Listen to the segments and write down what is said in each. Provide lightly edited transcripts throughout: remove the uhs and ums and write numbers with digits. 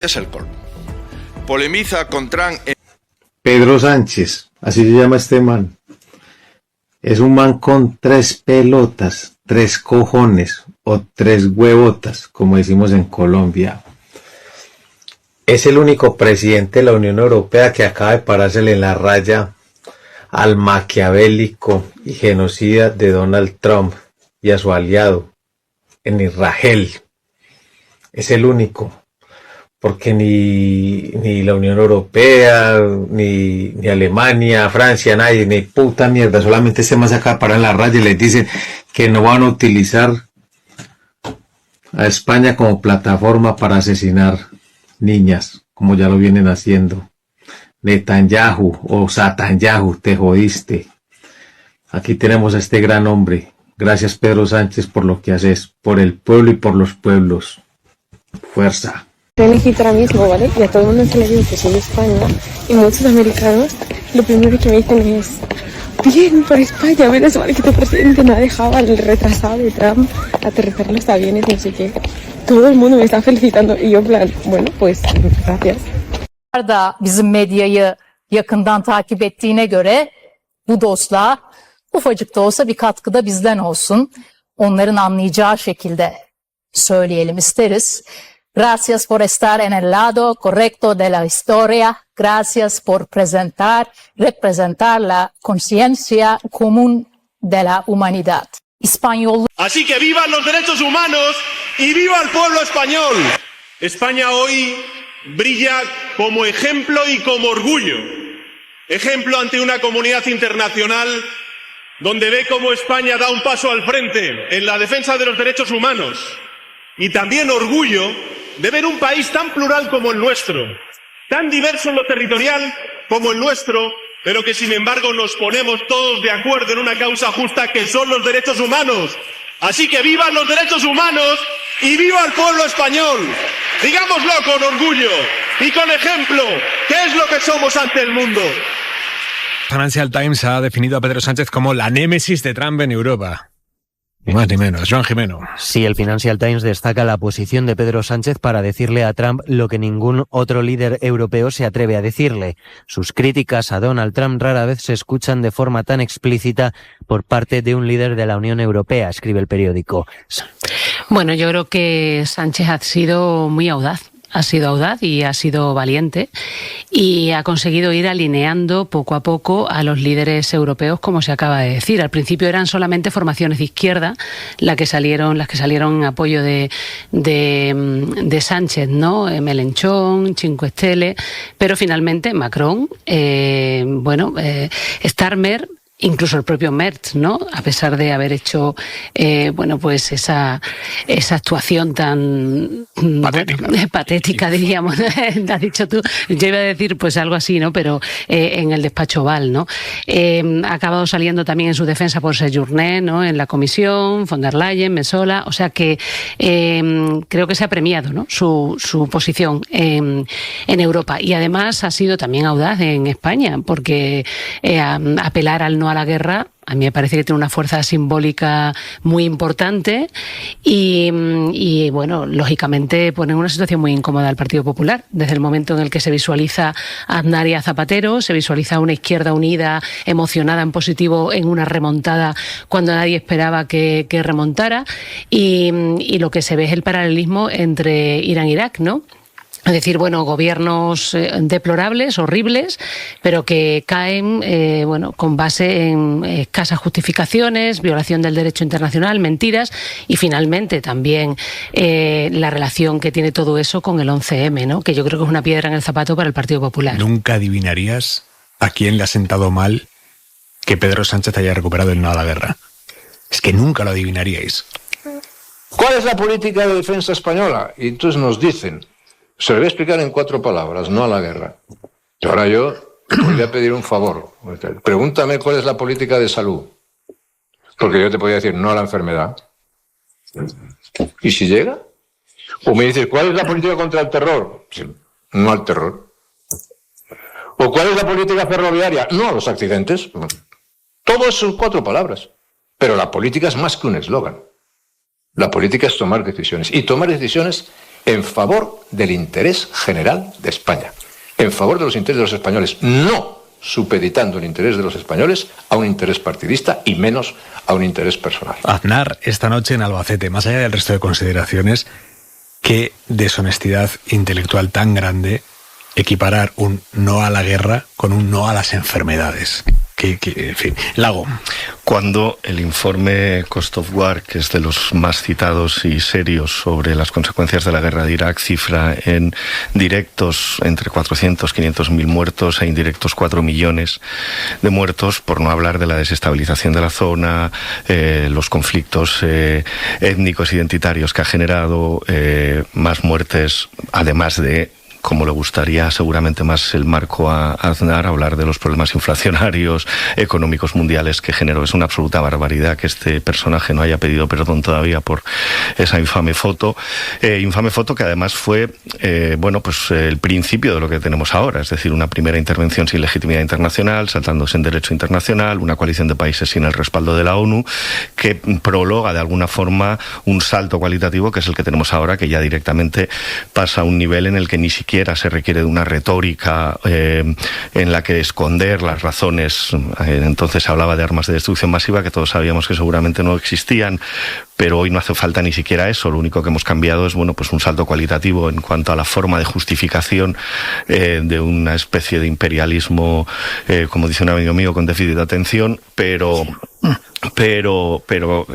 Es el colmo. Polemiza con Trump. Pedro Sánchez, así se llama este man. Es un man con 3 pelotas, 3 cojones o 3 huevotas, como decimos en Colombia. Es el único presidente de la Unión Europea que acaba de parársele en la raya al maquiavélico y genocida de Donald Trump y a su aliado en Israel. Es el único. Porque ni la Unión Europea, ni Alemania, Francia, nadie, ni puta mierda, solamente se más acá paran la raya y les dicen que no van a utilizar a España como plataforma para asesinar niñas, como ya lo vienen haciendo. Netanyahu o Satanyahu, te jodiste. Aquí tenemos a este gran hombre. Gracias, Pedro Sánchez, por lo que haces, por el pueblo y por los pueblos. Fuerza. En Egipto ahora mismo, ¿vale? Y a todo el mundo que le digo que soy de España y muchos americanos, lo primero que me dicen es: bien por España, menos mal que tu presidente no ha dejado al retrasado de Trump aterrizar los aviones, no sé qué. Todo el mundo me está felicitando y yo en plan, bueno, pues gracias. Da bizim medyayı yakından takip ettiğine göre bu dostluğa ufacık da olsa bir katkıda bizden olsun. Onların anlayacağı şekilde söyleyelim isteriz. Gracias por estar en el lado correcto de la historia. Gracias por representar la conciencia común de la humanidad. Español. Así que vivan los derechos humanos y viva el pueblo español. España hoy brilla como ejemplo y como orgullo. Ejemplo ante una comunidad internacional donde ve cómo España da un paso al frente en la defensa de los derechos humanos. Y también orgullo de ver un país tan plural como el nuestro, tan diverso en lo territorial como el nuestro, pero que sin embargo nos ponemos todos de acuerdo en una causa justa que son los derechos humanos. Así que vivan los derechos humanos y viva el pueblo español. Digámoslo con orgullo y con ejemplo, que es lo que somos ante el mundo. Financial Times ha definido a Pedro Sánchez como la némesis de Trump en Europa. Ni más ni menos. Joan Jimeno. Sí, el Financial Times destaca la posición de Pedro Sánchez para decirle a Trump lo que ningún otro líder europeo se atreve a decirle. Sus críticas a Donald Trump rara vez se escuchan de forma tan explícita por parte de un líder de la Unión Europea, escribe el periódico. Bueno, yo creo que Sánchez ha sido muy audaz. Ha sido audaz y ha sido valiente y ha conseguido ir alineando poco a poco a los líderes europeos, como se acaba de decir. Al principio eran solamente formaciones de izquierda las que salieron en apoyo de Sánchez, ¿no? Melenchón, Cinque Stelle, pero finalmente Macron, Starmer, incluso el propio Merz, ¿no? A pesar de haber hecho, pues esa actuación tan patética, diríamos, lo has dicho tú. Yo iba a decir, pues algo así, ¿no? Pero en el despacho Oval, ¿no? Ha acabado saliendo también en su defensa por Séjourné, ¿no? En la comisión, von der Leyen, Metsola, o sea que creo que se ha premiado, ¿no? Su posición en Europa. Y además ha sido también audaz en España, porque apelar al no a la guerra, a mí me parece que tiene una fuerza simbólica muy importante y bueno, lógicamente pone en una situación muy incómoda al Partido Popular, desde el momento en el que se visualiza a Aznar y a Zapatero, se visualiza una izquierda unida, emocionada en positivo en una remontada cuando nadie esperaba que remontara y lo que se ve es el paralelismo entre Irán e Irak, ¿no? Es decir, bueno, gobiernos deplorables, horribles, pero que caen, con base en escasas justificaciones, violación del derecho internacional, mentiras y finalmente también la relación que tiene todo eso con el 11M, ¿no? Que yo creo que es una piedra en el zapato para el Partido Popular. Nunca adivinarías a quién le ha sentado mal que Pedro Sánchez haya recuperado el no a la guerra. Es que nunca lo adivinaríais. ¿Cuál es la política de defensa española? Y entonces nos dicen... Se lo voy a explicar en 4 palabras, no a la guerra. Y ahora yo voy a pedir un favor. Pregúntame cuál es la política de salud. Porque yo te podría decir no a la enfermedad. ¿Y si llega? O me dices, ¿cuál es la política contra el terror? No al terror. ¿O cuál es la política ferroviaria? No a los accidentes. Todo eso son 4 palabras. Pero la política es más que un eslogan. La política es tomar decisiones. Y tomar decisiones en favor del interés general de España, en favor de los intereses de los españoles, no supeditando el interés de los españoles a un interés partidista y menos a un interés personal. Aznar, esta noche en Albacete, más allá del resto de consideraciones, qué deshonestidad intelectual tan grande equiparar un no a la guerra con un no a las enfermedades. En fin, Lago. Cuando el informe Cost of War, que es de los más citados y serios sobre las consecuencias de la guerra de Irak, cifra en directos entre 400 y 500 mil muertos e indirectos 4 millones de muertos, por no hablar de la desestabilización de la zona, los conflictos étnicos identitarios que ha generado, más muertes, además de, como le gustaría seguramente más el Marco a Aznar, hablar de los problemas inflacionarios, económicos mundiales que generó. Es una absoluta barbaridad que este personaje no haya pedido perdón todavía por esa infame foto que además fue, el principio de lo que tenemos ahora, es decir, una primera intervención sin legitimidad internacional, saltándose en derecho internacional, una coalición de países sin el respaldo de la ONU, que prologa de alguna forma un salto cualitativo que es el que tenemos ahora, que ya directamente pasa a un nivel en el que ni siquiera se requiere de una retórica en la que esconder las razones. Entonces hablaba de armas de destrucción masiva, que todos sabíamos que seguramente no existían, pero hoy no hace falta ni siquiera eso. Lo único que hemos cambiado es un salto cualitativo en cuanto a la forma de justificación de una especie de imperialismo, como dice un amigo mío, con déficit de atención, pero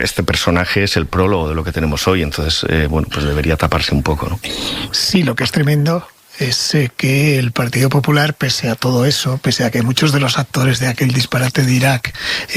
este personaje es el prólogo de lo que tenemos hoy, entonces debería taparse un poco, ¿no? Sí, lo que es tremendo es que el Partido Popular, pese a todo eso, pese a que muchos de los actores de aquel disparate de Irak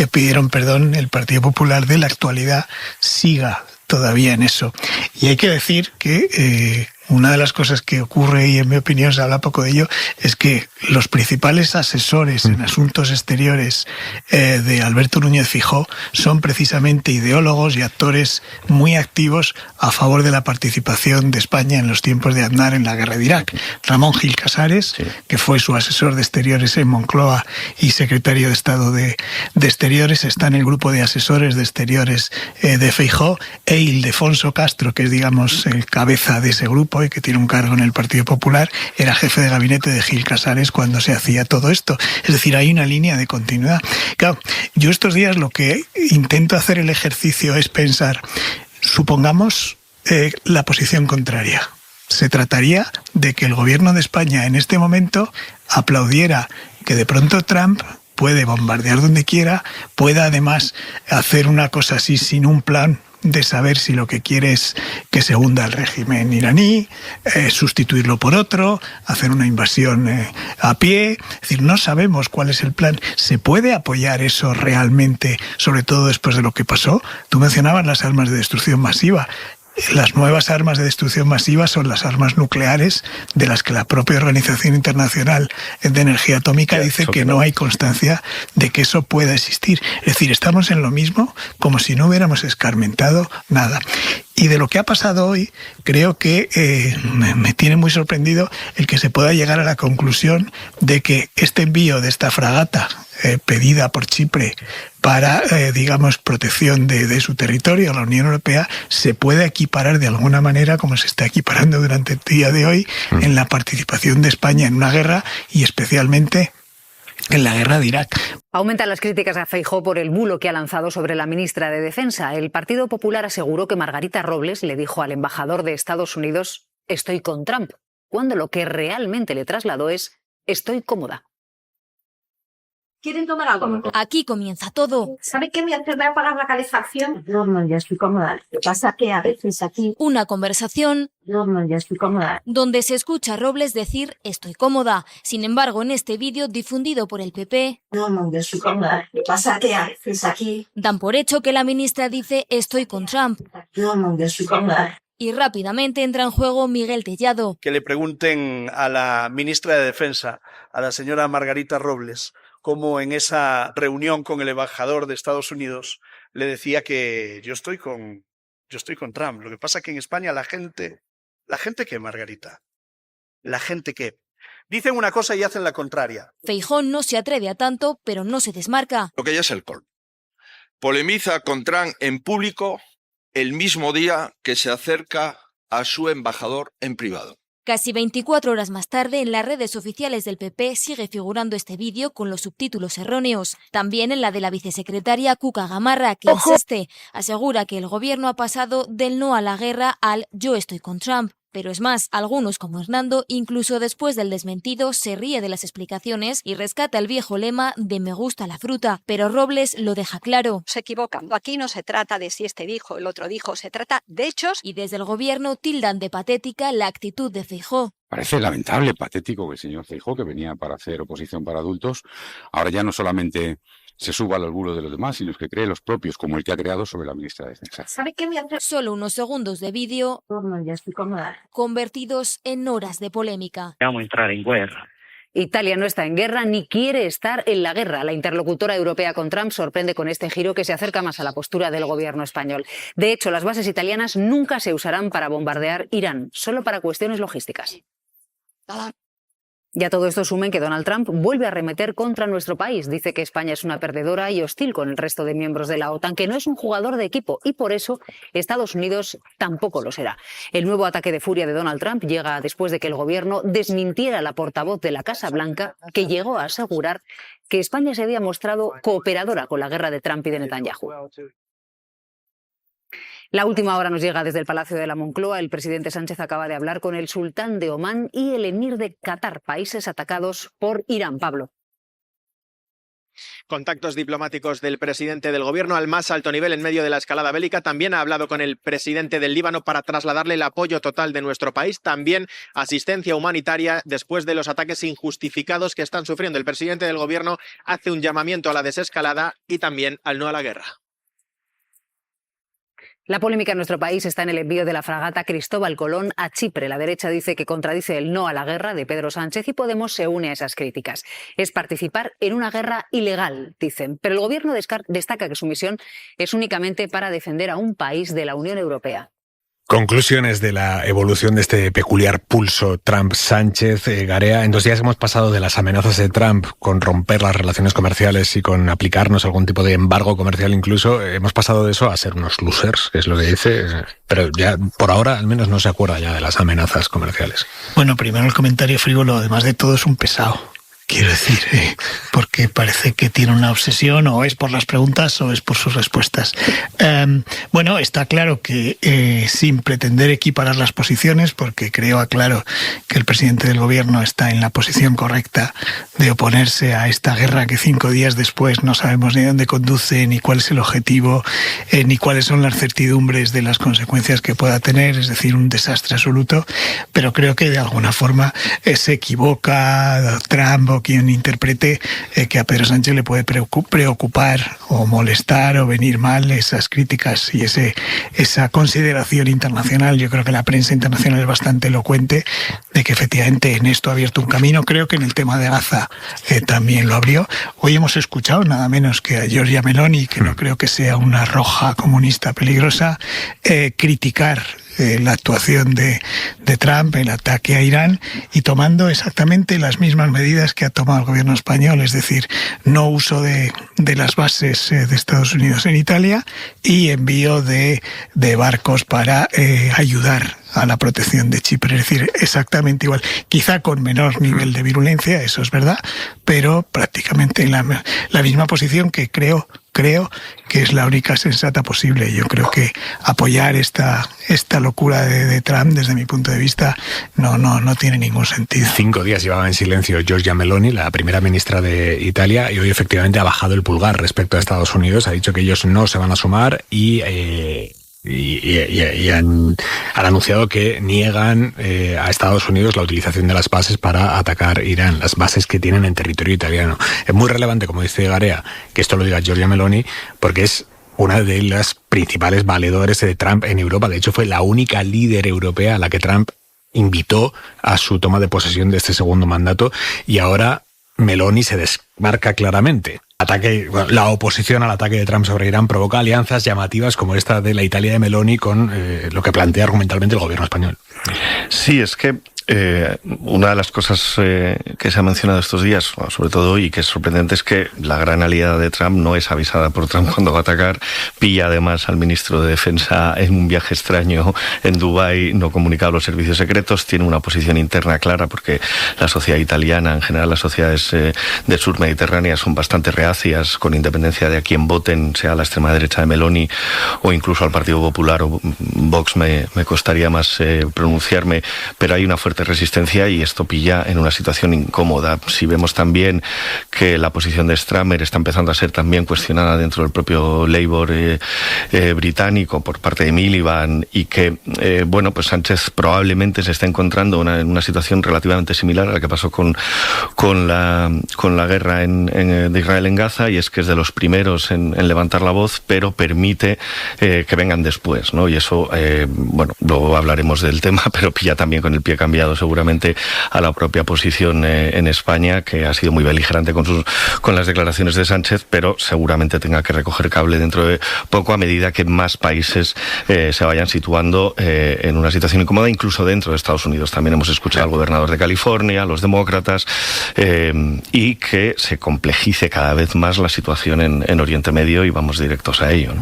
pidieron perdón, el Partido Popular de la actualidad siga todavía en eso. Y hay que decir que una de las cosas que ocurre, y en mi opinión se habla poco de ello, es que los principales asesores en asuntos exteriores de Alberto Núñez Feijóo son precisamente ideólogos y actores muy activos a favor de la participación de España en los tiempos de Aznar en la guerra de Irak. Ramón Gil Casares, que fue su asesor de exteriores en Moncloa y secretario de Estado de Exteriores, está en el grupo de asesores de exteriores de Feijóo, e Ildefonso Castro, que es, digamos, el cabeza de ese grupo y que tiene un cargo en el Partido Popular, era jefe de gabinete de Gil Casares cuando se hacía todo esto. Es decir, hay una línea de continuidad. Claro, yo estos días lo que intento hacer el ejercicio es pensar, supongamos la posición contraria. Se trataría de que el gobierno de España en este momento aplaudiera que de pronto Trump puede bombardear donde quiera, pueda además hacer una cosa así sin un plan de saber si lo que quiere es que se hunda el régimen iraní, sustituirlo por otro, hacer una invasión a pie. Es decir, no sabemos cuál es el plan. ¿Se puede apoyar eso realmente, sobre todo después de lo que pasó? Tú mencionabas las armas de destrucción masiva. Las nuevas armas de destrucción masiva son las armas nucleares, de las que la propia Organización Internacional de Energía Atómica dice que no hay constancia de que eso pueda existir. Es decir, estamos en lo mismo como si no hubiéramos escarmentado nada. Y de lo que ha pasado hoy, creo que me tiene muy sorprendido el que se pueda llegar a la conclusión de que este envío de esta fragata pedida por Chipre para, protección de su territorio, la Unión Europea, se puede equiparar de alguna manera, como se está equiparando durante el día de hoy, en la participación de España en una guerra y especialmente en la guerra de Irak. Aumentan las críticas a Feijóo por el bulo que ha lanzado sobre la ministra de Defensa. El Partido Popular aseguró que Margarita Robles le dijo al embajador de Estados Unidos «estoy con Trump», cuando lo que realmente le trasladó es «estoy cómoda». ¿Quieren tomar algo? Aquí comienza todo. ¿Sabe qué? Me voy a apagar la calefacción. No, ya estoy cómoda. Lo que pasa que a veces aquí... Una conversación... No, ya estoy cómoda. Donde se escucha a Robles decir estoy cómoda. Sin embargo, en este vídeo difundido por el PP... No, ya estoy cómoda. Lo que pasa que a veces aquí... Dan por hecho que la ministra dice estoy con Trump. No, ya estoy cómoda. Y rápidamente entra en juego Miguel Tellado. Que le pregunten a la ministra de Defensa, a la señora Margarita Robles, cómo en esa reunión con el embajador de Estados Unidos le decía que yo estoy con Trump. Lo que pasa es que en España la gente ¿qué, Margarita? La gente ¿qué? Dicen una cosa y hacen la contraria. Feijóo no se atreve a tanto, pero no se desmarca. Lo que ya es el colmo. Polemiza con Trump en público el mismo día que se acerca a su embajador en privado. Casi 24 horas más tarde, en las redes oficiales del PP sigue figurando este vídeo con los subtítulos erróneos. También en la de la vicesecretaria Cuca Gamarra, que insiste, asegura que el gobierno ha pasado del no a la guerra al yo estoy con Trump. Pero es más, algunos como Hernando, incluso después del desmentido, se ríe de las explicaciones y rescata el viejo lema de me gusta la fruta. Pero Robles lo deja claro. Se equivocan. Aquí no se trata de si este dijo, el otro dijo, se trata de hechos. Y desde el gobierno tildan de patética la actitud de Feijóo. Parece lamentable, patético que el señor Feijóo, que venía para hacer oposición para adultos, ahora ya no solamente se suba a los bulos de los demás, sino que cree los propios, como el que ha creado sobre la ministra de Defensa. ¿Sabe qué me hace? Solo unos segundos de vídeo convertidos en horas de polémica. Vamos a entrar en guerra. Italia no está en guerra ni quiere estar en la guerra. La interlocutora europea con Trump sorprende con este giro que se acerca más a la postura del gobierno español. De hecho, las bases italianas nunca se usarán para bombardear Irán, solo para cuestiones logísticas. Y a todo esto sumen que Donald Trump vuelve a arremeter contra nuestro país. Dice que España es una perdedora y hostil con el resto de miembros de la OTAN, que no es un jugador de equipo y por eso Estados Unidos tampoco lo será. El nuevo ataque de furia de Donald Trump llega después de que el gobierno desmintiera a la portavoz de la Casa Blanca, que llegó a asegurar que España se había mostrado cooperadora con la guerra de Trump y de Netanyahu. La última hora nos llega desde el Palacio de la Moncloa. El presidente Sánchez acaba de hablar con el sultán de Omán y el emir de Qatar, países atacados por Irán. Pablo. Contactos diplomáticos del presidente del gobierno al más alto nivel en medio de la escalada bélica. También ha hablado con el presidente del Líbano para trasladarle el apoyo total de nuestro país. También asistencia humanitaria después de los ataques injustificados que están sufriendo. El presidente del gobierno hace un llamamiento a la desescalada y también al no a la guerra. La polémica en nuestro país está en el envío de la fragata Cristóbal Colón a Chipre. La derecha dice que contradice el no a la guerra de Pedro Sánchez y Podemos se une a esas críticas. Es participar en una guerra ilegal, dicen. Pero el gobierno destaca que su misión es únicamente para defender a un país de la Unión Europea. Conclusiones de la evolución de este peculiar pulso Trump-Sánchez. Garea, en 2 días hemos pasado de las amenazas de Trump con romper las relaciones comerciales y con aplicarnos algún tipo de embargo comercial incluso. Hemos pasado de eso a ser unos losers, que es lo que dice, pero ya por ahora al menos no se acuerda ya de las amenazas comerciales. Bueno, primero el comentario frívolo, además de todo es un pesado. Quiero decir, porque parece que tiene una obsesión, o es por las preguntas o es por sus respuestas. Bueno, está claro que sin pretender equiparar las posiciones, porque creo claro que el presidente del gobierno está en la posición correcta de oponerse a esta guerra que 5 días después no sabemos ni dónde conduce, ni cuál es el objetivo, ni cuáles son las certidumbres de las consecuencias que pueda tener, es decir, un desastre absoluto, pero creo que de alguna forma se equivoca Trump o quien interprete que a Pedro Sánchez le puede preocupar o molestar o venir mal esas críticas y esa consideración internacional. Yo creo que la prensa internacional es bastante elocuente de que efectivamente en esto ha abierto un camino. Creo que en el tema de Gaza también lo abrió. Hoy hemos escuchado nada menos que a Giorgia Meloni, que no creo que sea una roja comunista peligrosa, criticar la actuación de Trump, el ataque a Irán, y tomando exactamente las mismas medidas que ha tomado el gobierno español, es decir, no uso de las bases de Estados Unidos en Italia y envío de barcos para ayudar a la protección de Chipre, es decir, exactamente igual, quizá con menor nivel de virulencia, eso es verdad, pero prácticamente en la misma posición que creo que es la única sensata posible. Yo creo que apoyar esta locura de Trump, desde mi punto de vista, no tiene ningún sentido. 5 días llevaba en silencio Giorgia Meloni, la primera ministra de Italia, y hoy efectivamente ha bajado el pulgar respecto a Estados Unidos. Ha dicho que ellos no se van a sumar y han anunciado que niegan a Estados Unidos la utilización de las bases para atacar Irán, las bases que tienen en territorio italiano. Es muy relevante, como dice Garea, que esto lo diga Giorgia Meloni, porque es una de las principales valedores de Trump en Europa. De hecho, fue la única líder europea a la que Trump invitó a su toma de posesión de este segundo mandato, y ahora Meloni se desmarca claramente. La oposición al ataque de Trump sobre Irán provoca alianzas llamativas como esta de la Italia de Meloni con lo que plantea argumentalmente el gobierno español. Sí, es que Una de las cosas que se ha mencionado estos días, sobre todo hoy, y que es sorprendente, es que la gran aliada de Trump no es avisada por Trump cuando va a atacar. Pilla además al ministro de Defensa en un viaje extraño en Dubái, no comunicado a los servicios secretos. Tiene una posición interna clara porque la sociedad italiana, en general las sociedades del sur mediterránea, son bastante reacias, con independencia de a quién voten, sea la extrema derecha de Meloni o incluso al Partido Popular o Vox, me costaría más pronunciarme, pero hay una fuerte resistencia y esto pilla en una situación incómoda. Si vemos también que la posición de Starmer está empezando a ser también cuestionada dentro del propio Labour británico por parte de Miliband, y que bueno, pues Sánchez probablemente se está encontrando en una situación relativamente similar a la que pasó con la guerra de Israel en Gaza, y es que es de los primeros en levantar la voz, pero permite que vengan después, ¿no? Y eso, bueno, luego hablaremos del tema, pero pilla también con el pie cambiado seguramente a la propia posición en España, que ha sido muy beligerante con las declaraciones de Sánchez, pero seguramente tenga que recoger cable dentro de poco a medida que más países se vayan situando en una situación incómoda, incluso dentro de Estados Unidos. También hemos escuchado al gobernador de California, a los demócratas, y que se complejice cada vez más la situación en Oriente Medio, y vamos directos a ello, ¿no?